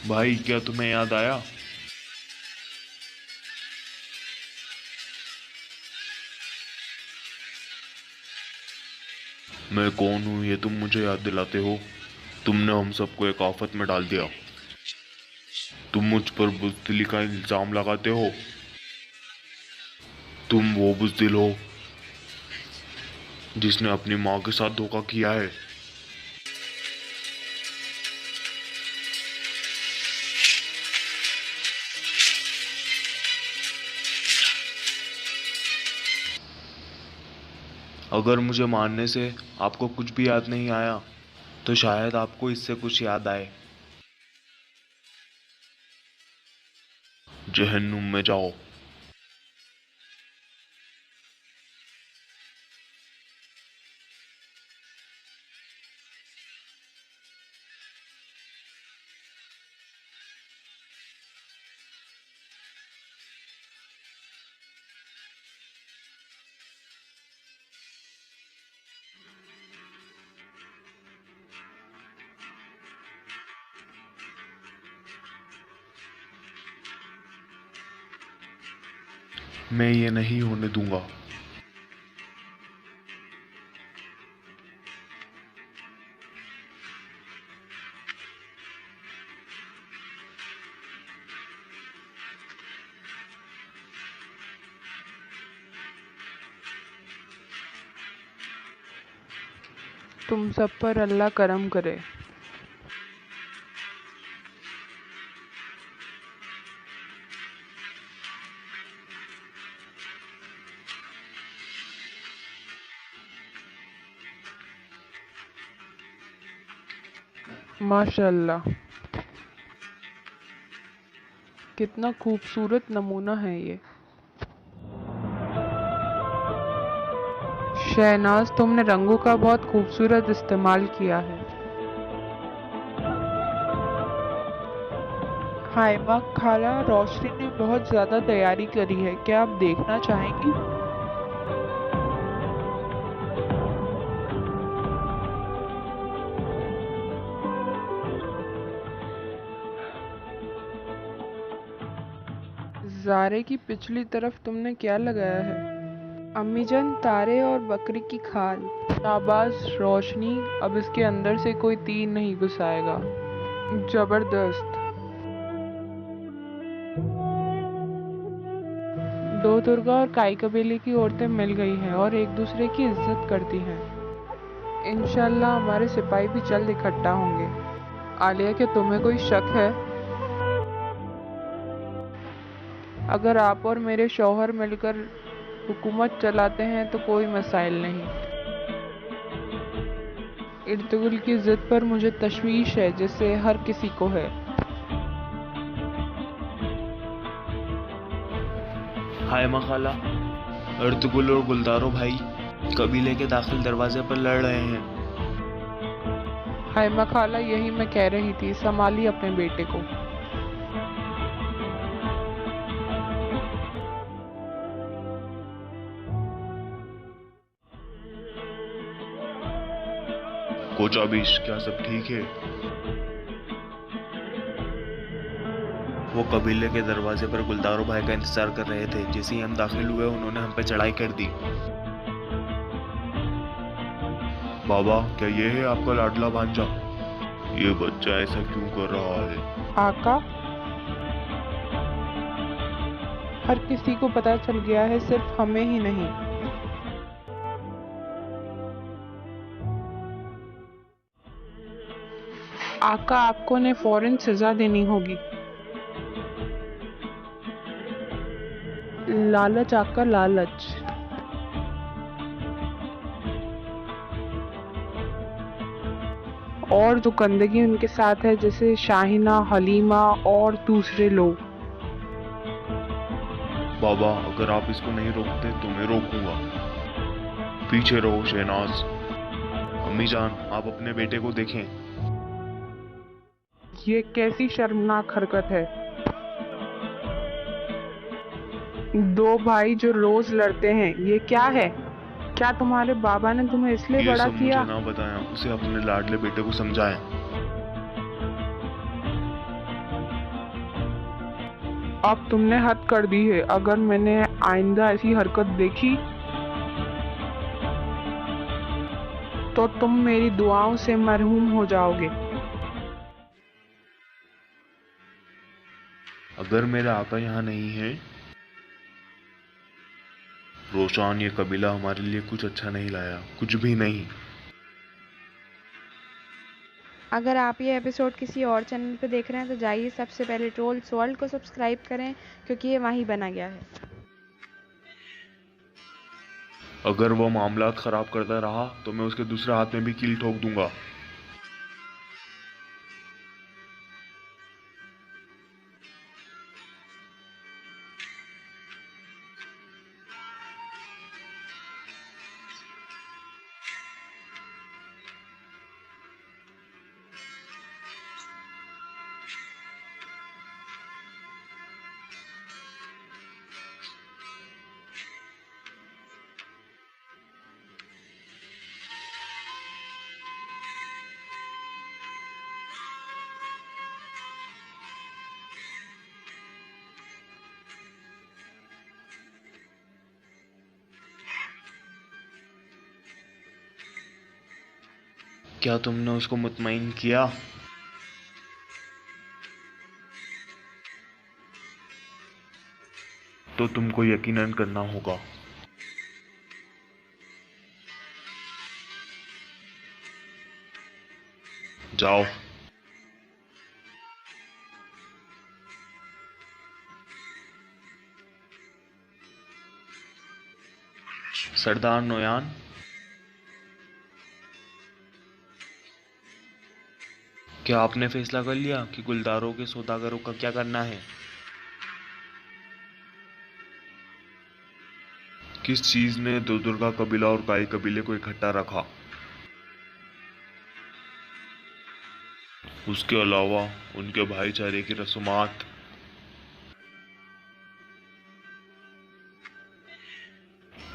भाई क्या तुम्हें याद आया؟ मैं कौन हूँ ये तुम मुझे याद दिलाते हो। तुमने हम सबको एक आफत में डाल दिया। तुम मुझ पर बुज़दिली का इल्जाम लगाते हो। तुम वो बुज़दिल हो जिसने अपनी माँ के साथ धोखा किया है। अगर मुझे मारने से आपको कुछ भी याद नहीं आया तो शायद आपको इससे कुछ याद आए। जहन्नुम में जाओ। मैं ये नहीं होने दूंगा। तुम सब पर अल्लाह करम करे। माशाअल्लाह, कितना खूबसूरत नमूना है ये। शहनाज, तुमने रंगों का बहुत खूबसूरत इस्तेमाल किया है। हाइमा खाला, रोशनी ने बहुत ज़्यादा तैयारी करी है, क्या आप देखना चाहेंगी? ज़ारे की पिछली तरफ तुमने क्या लगाया है? अम्मी जान, तारे और बकरी की खाल। शाबाश रोशनी, अब इसके अंदर से कोई तीर नहीं घुसाएगा। जबरदस्त। दो दुर्गा और काई कबीले की औरतें मिल गई हैं और एक दूसरे की इज्जत करती हैं। इंशाल्लाह हमारे सिपाही भी जल्द इकट्ठा होंगे। आलिया, क्या तुम्हें कोई शक है? अगर आप और मेरे शौहर मिलकर हुकूमत चलाते हैं तो कोई मसाइल नहीं। इर्तुगरुल की जिद पर मुझे तशवीश है, जिससे हर किसी को है। हाइमा खाला, अर्तुगरुल और गुलदारो भाई कबीले के दाखिल दरवाजे पर लड़ रहे हैं। हाइमा खाला, यही मैं कह रही थी, संभालिए अपने बेटे को। कोचाबीश, क्या सब ठीक है? वो कबीले के दरवाजे पर गुलदारो भाई का इंतजार कर रहे थे। जैसे ही हम दाखिल हुए उन्होंने हम पे चढ़ाई कर दी। बाबा, क्या ये है आपका लाडला भांजा? ये बच्चा ऐसा क्यों कर रहा है? आका, हर किसी को पता चल गया है, सिर्फ हमें ही नहीं। आका, आपको ने फौरन सजा देनी होगी। लालच आका, लालच। और जो गंदगी उनके साथ है, जैसे शाहिना, हलीमा और दूसरे लोग। बाबा, अगर आप इसको नहीं रोकते तो मैं रोकूंगा। पीछे रहो शहनाज। अम्मी जान, आप अपने बेटे को देखें। ये कैसी शर्मनाक हरकत है। दो भाई जो रोज लड़ते हैं, ये क्या है? क्या तुम्हारे बाबा ने तुम्हें इसलिए ये बड़ा सब किया? मुझे ना बताएं, उसे अपने लाडले बेटे को समझाएं। अब तुमने हद कर दी है। अगर मैंने आइंदा ऐसी हरकत देखी तो तुम मेरी दुआओं से मरहूम हो जाओगे। अगर मेरा आका यहाँ नहीं है, रोशान, ये कबीला हमारे लिए कुछ अच्छा नहीं लाया, कुछ भी नहीं। अगर आप ये एपिसोड किसी और चैनल पे देख रहे हैं तो जाइए सबसे पहले ट्रोल्स वर्ल्ड को सब्सक्राइब करें, क्योंकि ये वहीं बना गया है। अगर वो मामलात खराब करता रहा तो मैं उसके दूसरे हाथ में भी कील ठोक दूंगा। क्या तुमने उसको मुतमईन किया? तो तुमको यकीनन करना होगा। जाओ। सरदार नोयान, क्या आपने फैसला कर लिया कि गुलदारों के सौदागरों का क्या करना है? किस चीज ने दुर्गा कबीला और काई कबीले को इकट्ठा रखा? उसके अलावा उनके भाईचारे की रस्मात।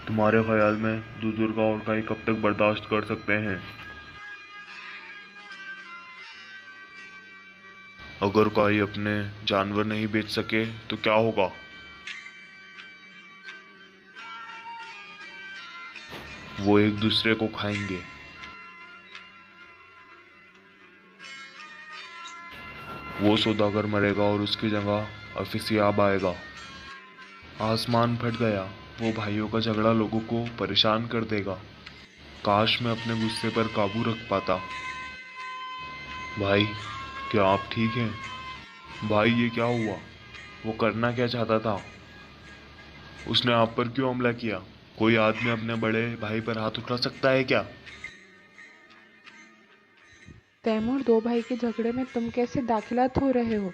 तुम्हारे ख्याल में दुर्गा और काई कब तक बर्दाश्त कर सकते हैं? अगर काई अपने जानवर नहीं बेच सके तो क्या होगा? वो एक दूसरे को खाएंगे। वो सौदागर मरेगा और उसकी जगह अफिसियाब आएगा। आसमान फट गया। वो भाइयों का झगड़ा लोगों को परेशान कर देगा। काश मैं अपने गुस्से पर काबू रख पाता। भाई, क्या आप ठीक हैं? भाई, ये क्या हुआ? वो करना क्या चाहता था? उसने आप पर क्यों हमला किया? कोई आदमी अपने बड़े भाई पर हाथ उठा सकता है क्या? तैमूर, दो भाई के झगड़े में तुम कैसे दाखिलात हो रहे हो?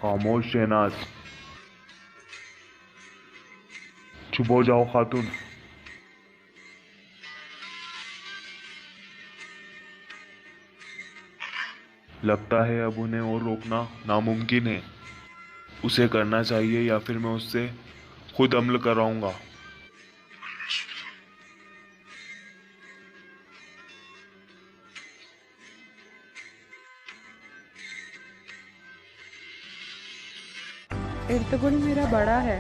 खामोश शहनाज। चुप हो जाओ खातून। लगता है अब उन्हें और रोकना नामुमकिन है। उसे करना चाहिए या फिर मैं उससे खुद अमल कराऊंगा। इर्तुगुल मेरा बड़ा है।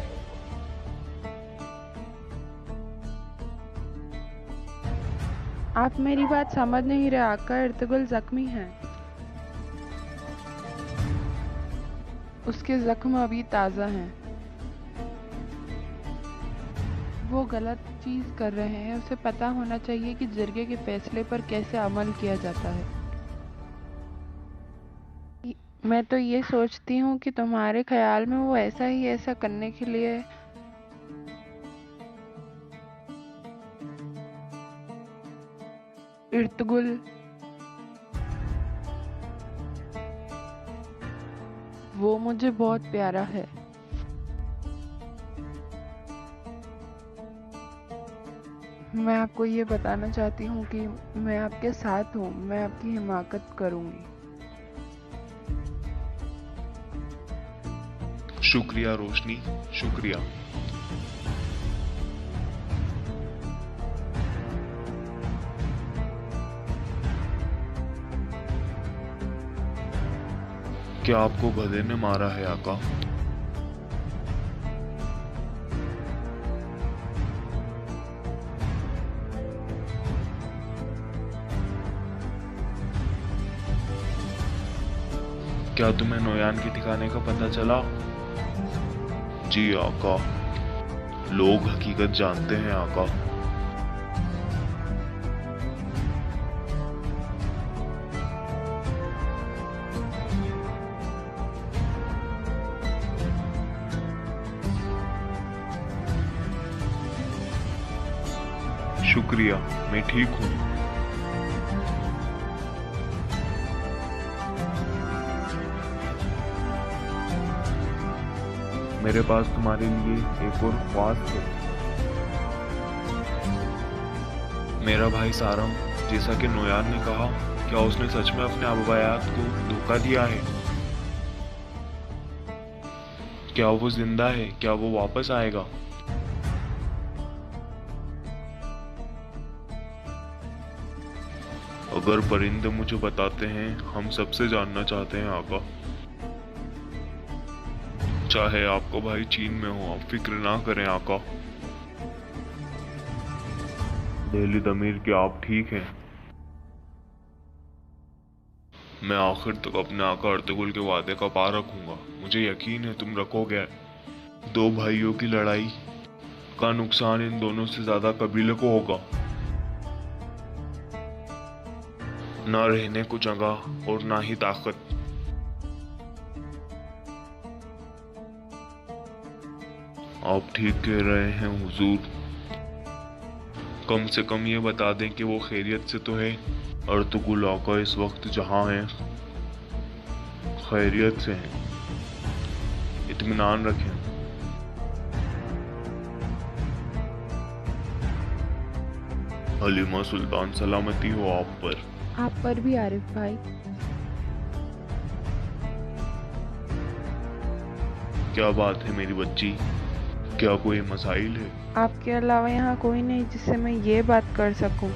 आप मेरी बात समझ नहीं रहे आका। इर्तुगुल जख्मी है। उसके जख्म अभी ताज़ा हैं। वो गलत चीज़ कर रहे हैं। उसे पता होना चाहिए कि जिरगे के फैसले पर कैसे अमल किया जाता है। मैं तो ये सोचती हूँ कि तुम्हारे ख्याल में वो ऐसा करने के लिए इर्तुगुल, वो मुझे बहुत प्यारा है। मैं आपको ये बताना चाहती हूँ कि मैं आपके साथ हूँ। मैं आपकी हिमाकत करूँगी। शुक्रिया रोशनी, शुक्रिया। क्या आपको गधे ने मारा है आका? क्या तुम्हें नोयान के ठिकाने का पता चला? जी आका, लोग हकीकत जानते हैं आका। शुक्रिया, मैं ठीक हूँ। मेरे पास तुम्हारे लिए एक और ख्वास है। मेरा भाई सारम, जैसा कि नोयान ने कहा, क्या उसने सच में अपने अबवायात को धोखा दिया है? क्या वो जिंदा है? क्या वो वापस आएगा? अगर परिंदे मुझे बताते हैं, हम सबसे जानना चाहते हैं आका। चाहे आपका भाई चीन में हो, आप फिक्र ना करें आका। दिल्ली दमीर, क्या आप ठीक हैं? मैं आखिर तक अपने आका अर्तुगरुल के वादे का पार रखूंगा। मुझे यकीन है तुम रखोगे। दो भाइयों की लड़ाई का नुकसान इन दोनों से ज्यादा कबीले को होगा। न रहने को जगह और ना ही ताकत। आप ठीक कह रहे हैं हुजूर। कम से कम ये बता दें कि वो खैरियत से तो है। अर्तुगरुल आका इस वक्त जहां हैं, खैरियत से हैं। इत्मीनान रखें। हलीमा सुल्तान, सलामती हो आप पर। आप पर भी आरिफ भाई। क्या बात है मेरी बच्ची? क्या कोई मसाइल है? आपके अलावा यहाँ कोई नहीं जिससे मैं ये बात कर सकूं।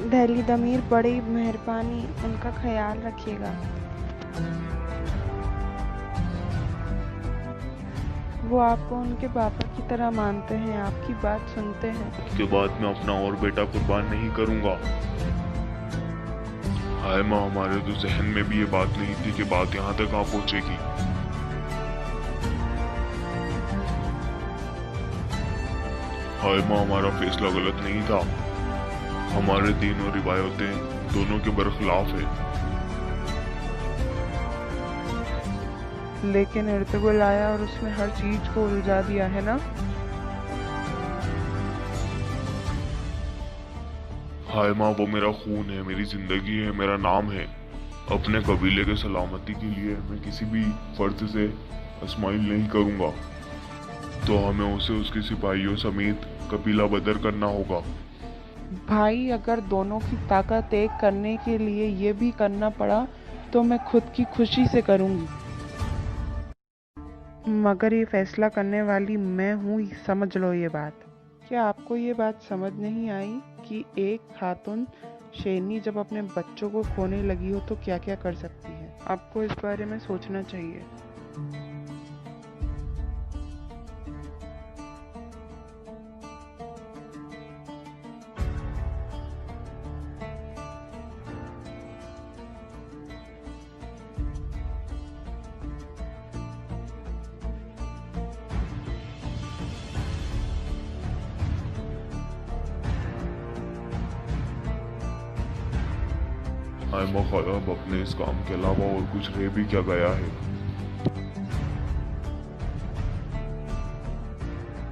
दिल्ली दमीर, बड़ी मेहरबानी, उनका ख्याल रखिएगा। वो आपको उनके पापा की तरह मानते हैं, आपकी बात सुनते हैं। उसके बाद मैं अपना और बेटा कुर्बान नहीं करूंगा। हाय माँ, हमारे तो जहन में भी ये बात नहीं थी कि बात यहाँ तक आ पहुंचेगी। हाय माँ, हमारा फैसला गलत नहीं था। हमारे दीन और रिवायतें दोनों के बरखिलाफ है। लेकिन अर्तुगरुल आया और उसने हर चीज को उलझा दिया है ना। हाय माँ, वो मेरा खून है, मेरी जिंदगी है, मेरा नाम है। अपने कबीले के सलामती के लिए मैं किसी भी फर्द से इस्माइल नहीं करूंगा। तो हमें उसे उसके सिपाहियों समेत कबीला बदर करना होगा। भाई, अगर दोनों की ताकत एक करने के लिए ये भी करना पड़ा तो मैं खुद की खुशी से करूंगी। मगर ये फैसला करने वाली मैं हूँ, समझ लो ये बात। क्या आपको ये बात समझ नहीं आई कि एक खातून शेरनी जब अपने बच्चों को खोने लगी हो तो क्या क्या कर सकती है? आपको इस बारे में सोचना चाहिए। हायमा ख्वाब अपने इस काम के अलावा और कुछ रह भी क्या गया है?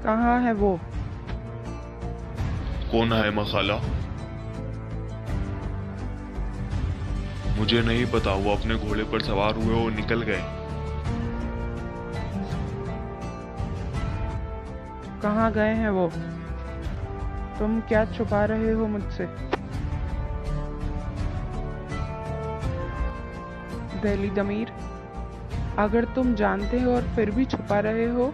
कहाँ है वो? कौन है मखाला? मुझे नहीं पता। वो अपने घोड़े पर सवार हुए और निकल गए। कहाँ गए हैं वो? तुम क्या छुपा रहे हो मुझसे? जहरीली ज़मीर, अगर तुम जानते हो और फिर भी छुपा रहे हो।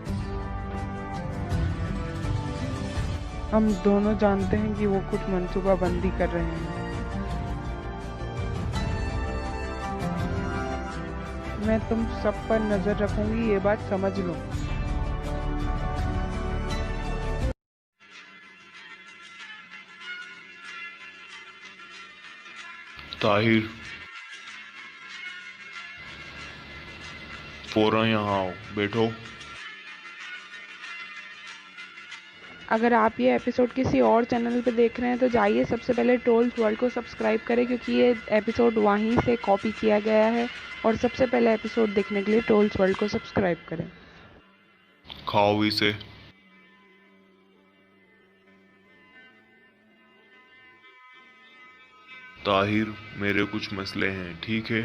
हम दोनों जानते हैं कि वो कुछ मंसूबाबंदी कर रहे हैं। मैं तुम सब पर नजर रखूंगी, ये बात समझ लो। ताहिर, फौरन यहाँ आओ, बैठो। अगर आप ये एपिसोड किसी और चैनल पे देख रहे हैं तो जाइए सबसे पहले ट्रोल्स वर्ल्ड को सब्सक्राइब करें, क्योंकि ये एपिसोड वहीं से कॉपी किया गया है। और सबसे पहले एपिसोड देखने के लिए ट्रोल्स वर्ल्ड को सब्सक्राइब करें। खाओ इसे। ताहिर, मेरे कुछ मसले हैं, ठीक है?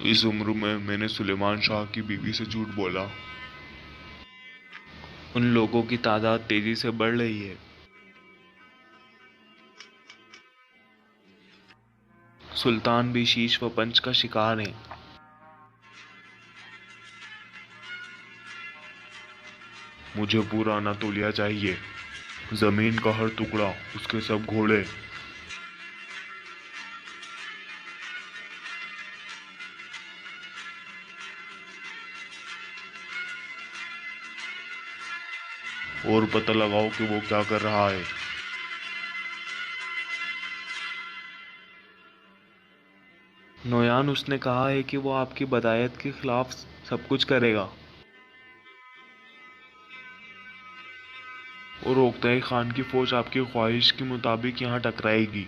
इस उम्र में मैंने सुलेमान शाह की बीवी से झूठ बोला। उन लोगों की तादाद तेजी से बढ़ रही है। सुल्तान भी शीश व पंच का शिकार है। मुझे पूरा अनातोलिया चाहिए, जमीन का हर टुकड़ा, उसके सब घोड़े। और पता लगाओ कि वो क्या कर रहा है। नोयान, उसने कहा है कि वो आपकी बदायत के खिलाफ सब कुछ करेगा। और ओक्ताई खान की फौज आपकी ख्वाहिश के मुताबिक यहाँ टकराएगी।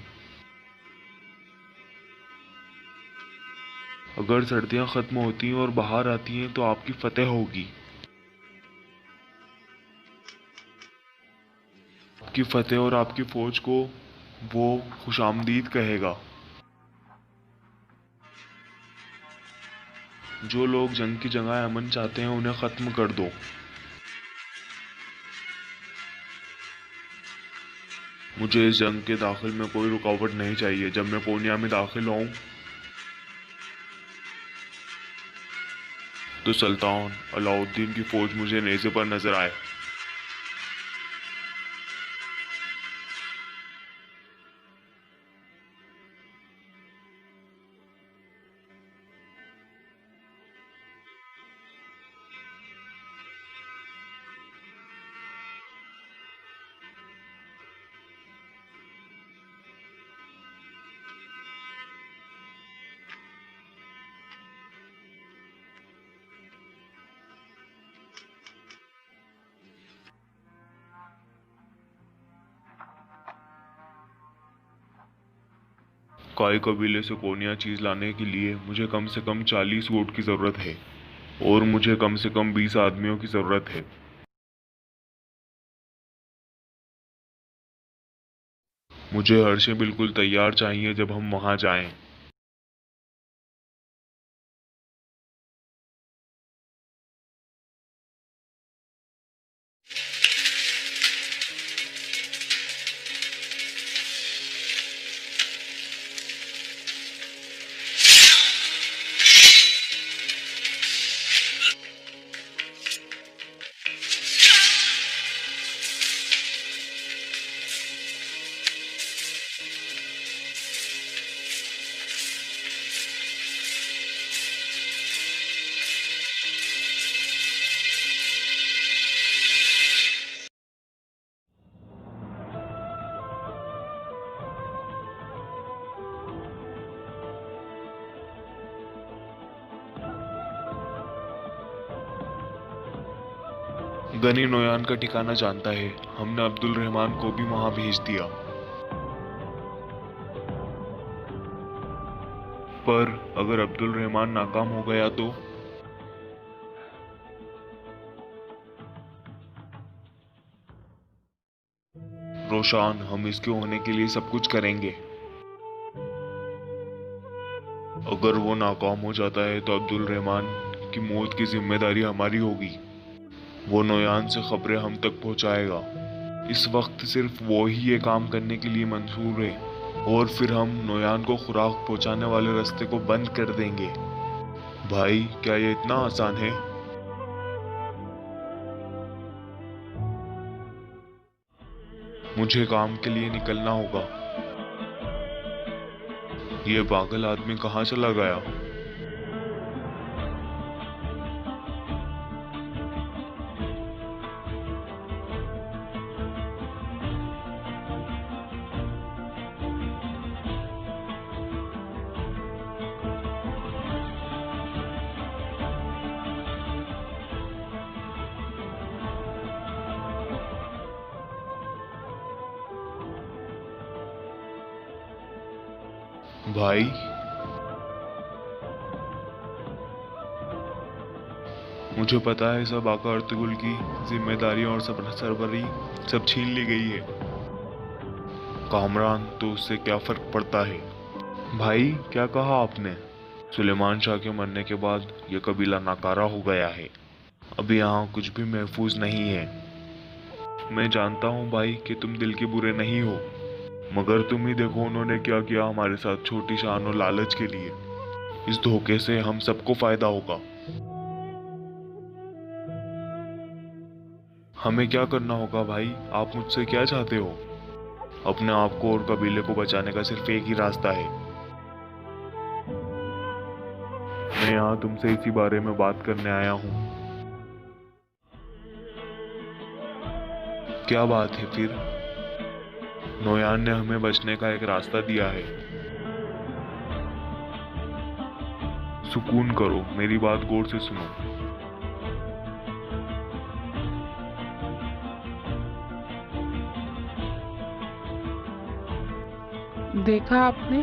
अगर सर्दियां खत्म होती हैं और बाहर आती हैं तो आपकी फतेह होगी। आपकी फतेह और आपकी फौज को वो खुशामदीद कहेगा। जो लोग जंग की जगह अमन चाहते हैं उन्हें खत्म कर दो। मुझे इस जंग के दाखिल में कोई रुकावट नहीं चाहिए। जब मैं कोनिया में दाखिल होऊं तो सुल्तान अलाउद्दीन की फौज मुझे नेज़े पर नजर आए। काय कबीले से कोनिया चीज लाने के लिए मुझे कम से कम 40 ऊँट की जरूरत है और मुझे कम से कम 20 आदमियों की जरूरत है। मुझे हर शे बिल्कुल तैयार चाहिए जब हम वहां जाएं। गनी नोयान का ठिकाना जानता है। हमने अब्दुल रहमान को भी वहां भेज दिया। पर अगर अब्दुल रहमान नाकाम हो गया तो? रोशान, हम इसके होने के लिए सब कुछ करेंगे। अगर वो नाकाम हो जाता है तो अब्दुल रहमान की मौत की जिम्मेदारी हमारी होगी। वो नोयान से खबरें हम तक पहुंचाएगा। इस वक्त सिर्फ वो ही ये काम करने के लिए मंसूर है और फिर हम नोयान को खुराक पहुंचाने वाले रास्ते को बंद कर देंगे। भाई, क्या ये इतना आसान है? मुझे काम के लिए निकलना होगा। ये पागल आदमी कहाँ चला गया? भाई, मुझे पता है सब आका अर्तुगरुल की जिम्मेदारी और सब सरबरी सब छीन ली गई है। कामरान, तो उससे क्या फर्क पड़ता है? भाई, क्या कहा आपने? सुलेमान शाह के मरने के बाद यह कबीला नाकारा हो गया है। अभी यहाँ कुछ भी महफूज नहीं है। मैं जानता हूँ भाई कि तुम दिल के बुरे नहीं हो, मगर तुम ही देखो उन्होंने क्या किया हमारे साथ, छोटी शान और लालच के लिए। इस धोखे से हम सबको फायदा होगा। हमें क्या करना होगा भाई? आप मुझसे क्या चाहते हो? अपने आप को और कबीले को बचाने का सिर्फ एक ही रास्ता है। मैं यहाँ तुमसे इसी बारे में बात करने आया हूँ। क्या बात है फिर? नोयान ने हमें बचने का एक रास्ता दिया है। सुकून करो, मेरी बात गौर से सुनो। देखा आपने?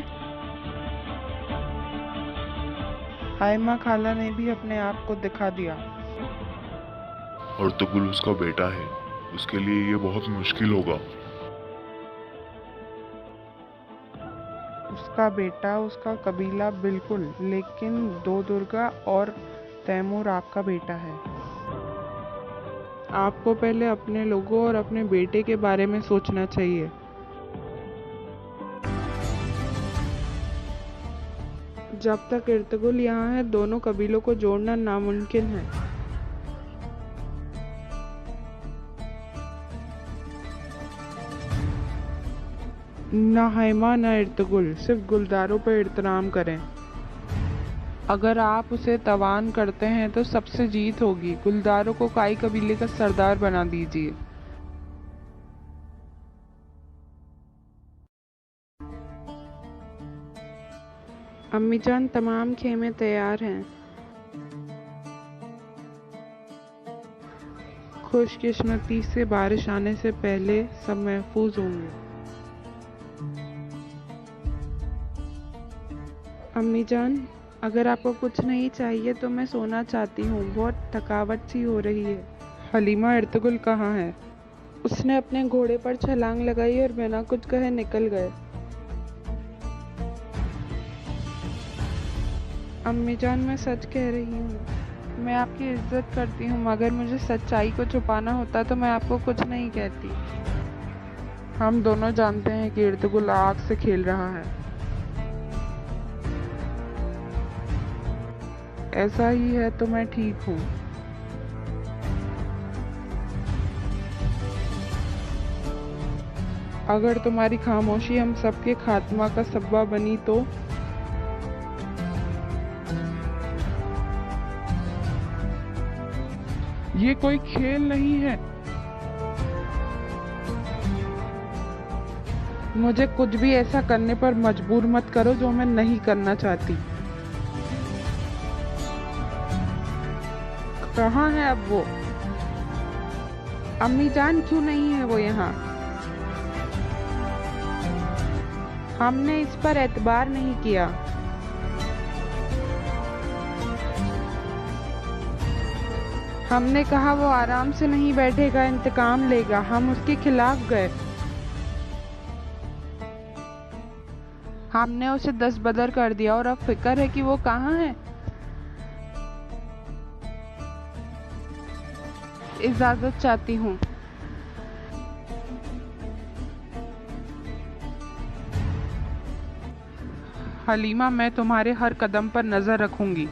हाइमा खाला ने भी अपने आप को दिखा दिया। अर्तुगरुल उसका बेटा है, उसके लिए ये बहुत मुश्किल होगा। उसका बेटा, उसका कबीला, बिल्कुल, लेकिन दो दुर्गा और तैमूर आपका बेटा है। आपको पहले अपने लोगों और अपने बेटे के बारे में सोचना चाहिए। जब तक अर्तुगरुल यहाँ है, दोनों कबीलों को जोड़ना नामुमकिन है। ना हाइमा ना अर्तुगरुल, सिर्फ गुलदारों पर एहतराम करें। अगर आप उसे तवान करते हैं तो सबसे जीत होगी। गुलदारों को काई कबीले का सरदार बना दीजिए। अम्मी जान, तमाम खेमे तैयार हैं। खुशकिस्मती से बारिश आने से पहले सब महफूज होंगे। अम्मी जान, अगर आपको कुछ नहीं चाहिए तो मैं सोना चाहती हूँ, बहुत थकावट सी हो रही है। हलीमा, अर्तुगरुल कहाँ है? उसने अपने घोड़े पर छलांग लगाई और बिना कुछ कहे निकल गए। अम्मी जान, मैं सच कह रही हूँ। मैं आपकी इज्जत करती हूँ, मगर मुझे सच्चाई को छुपाना होता तो मैं आपको कुछ नहीं कहती। हम दोनों जानते हैं कि अर्तुगरुल आग से खेल रहा है। ऐसा ही है तो मैं ठीक हूँ। अगर तुम्हारी खामोशी हम सबके खात्मा का सबब बनी तो? ये कोई खेल नहीं है। मुझे कुछ भी ऐसा करने पर मजबूर मत करो जो मैं नहीं करना चाहती। कहाँ है अब वो? अम्मी जान, क्यों नहीं है वो यहाँ? हमने इस पर एतबार नहीं किया। हमने कहा वो आराम से नहीं बैठेगा, इंतकाम लेगा। हम उसके खिलाफ गए। हमने उसे 10 बदर कर दिया और अब फिक्र है कि वो कहाँ है। इजाजत चाहती हूँ। हलीमा, मैं तुम्हारे हर कदम पर नज़र रखूंगी।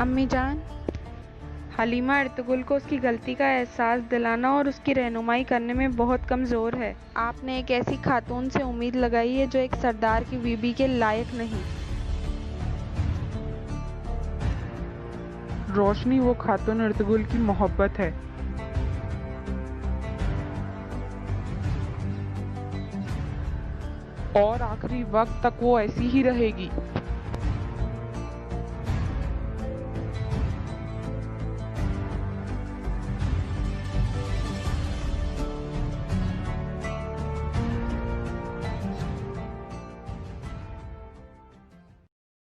अम्मी जान, हलीमा अर्तुगरुल को उसकी गलती का एहसास दिलाना और उसकी रहनुमाई करने में बहुत कमज़ोर है। आपने एक ऐसी खातून से उम्मीद लगाई है जो एक सरदार की बीबी के लायक नहीं। रोशनी, वो खातून अर्तुगरुल की मोहब्बत है। और आखिरी वक्त तक वो ऐसी ही रहेगी।